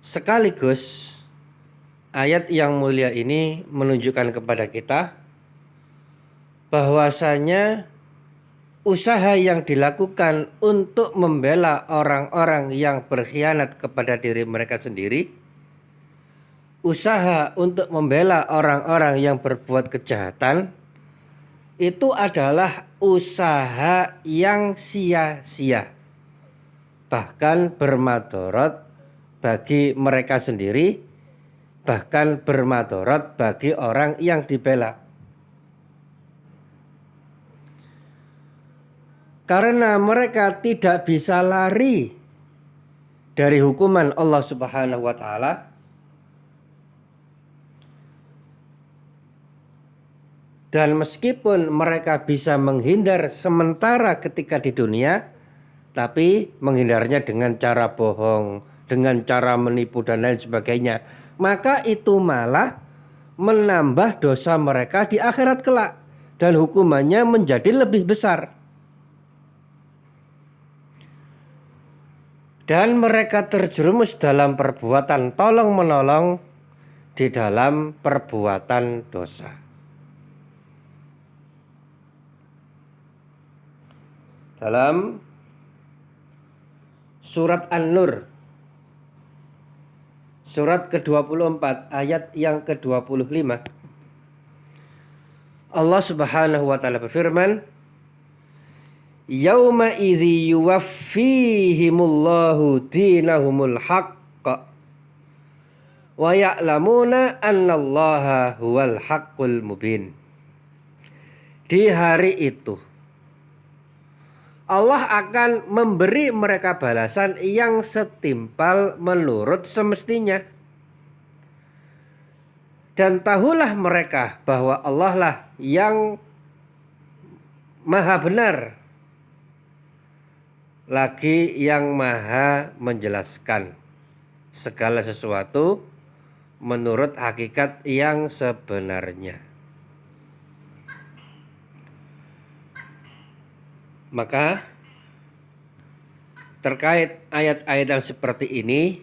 Sekaligus ayat yang mulia ini menunjukkan kepada kita bahwasanya usaha yang dilakukan untuk membela orang-orang yang berkhianat kepada diri mereka sendiri, usaha untuk membela orang-orang yang berbuat kejahatan, itu adalah usaha yang sia-sia, bahkan bermadharat bagi mereka sendiri, bahkan bermadharat bagi orang yang dibela. Karena mereka tidak bisa lari dari hukuman Allah Subhanahu wa taala. Dan meskipun mereka bisa menghindar sementara ketika di dunia, tapi menghindarnya dengan cara bohong, dengan cara menipu dan lain sebagainya, maka itu malah menambah dosa mereka di akhirat kelak dan hukumannya menjadi lebih besar. Dan mereka terjerumus dalam perbuatan tolong-menolong di dalam perbuatan dosa. Dalam surat An-Nur, surat ke-24 ayat yang ke-25, Allah Subhanahu wa taala berfirman, Yauma idzi yuwaffihimullahu dinahumul haqqa wa ya'lamuna annallaha huwal haqqul mubin. Di hari itu Allah akan memberi mereka balasan yang setimpal menurut semestinya. Dan tahulah mereka bahwa Allah lah yang maha benar, lagi yang maha menjelaskan segala sesuatu menurut hakikat yang sebenarnya. Maka terkait ayat-ayat yang seperti ini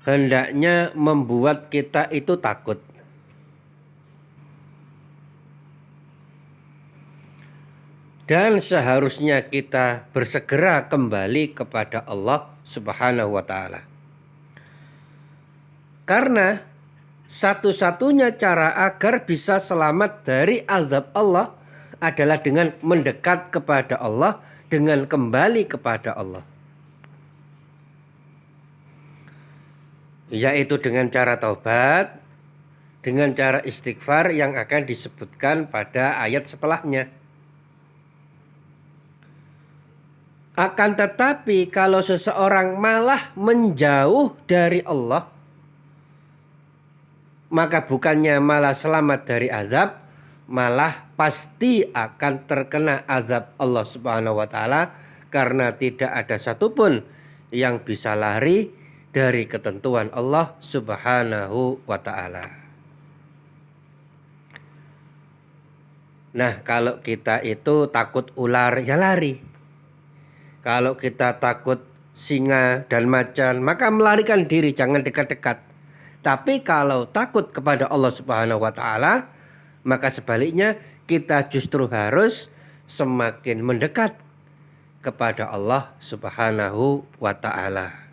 hendaknya membuat kita itu takut. Dan seharusnya kita bersegera kembali kepada Allah Subhanahu wa taala. Karena satu-satunya cara agar bisa selamat dari azab Allah adalah dengan mendekat kepada Allah, dengan kembali kepada Allah. Yaitu dengan cara taubat, dengan cara istighfar yang akan disebutkan pada ayat setelahnya. Akan tetapi kalau seseorang malah menjauh dari Allah, maka bukannya malah selamat dari azab, malah pasti akan terkena azab Allah Subhanahu wa taala, karena tidak ada satupun yang bisa lari dari ketentuan Allah Subhanahu wa taala. Nah, kalau kita itu takut ular, ya lari. Kalau kita takut singa dan macan, maka melarikan diri, jangan dekat-dekat. Tapi kalau takut kepada Allah Subhanahu wa taala, maka sebaliknya kita justru harus semakin mendekat kepada Allah Subhanahu wa taala.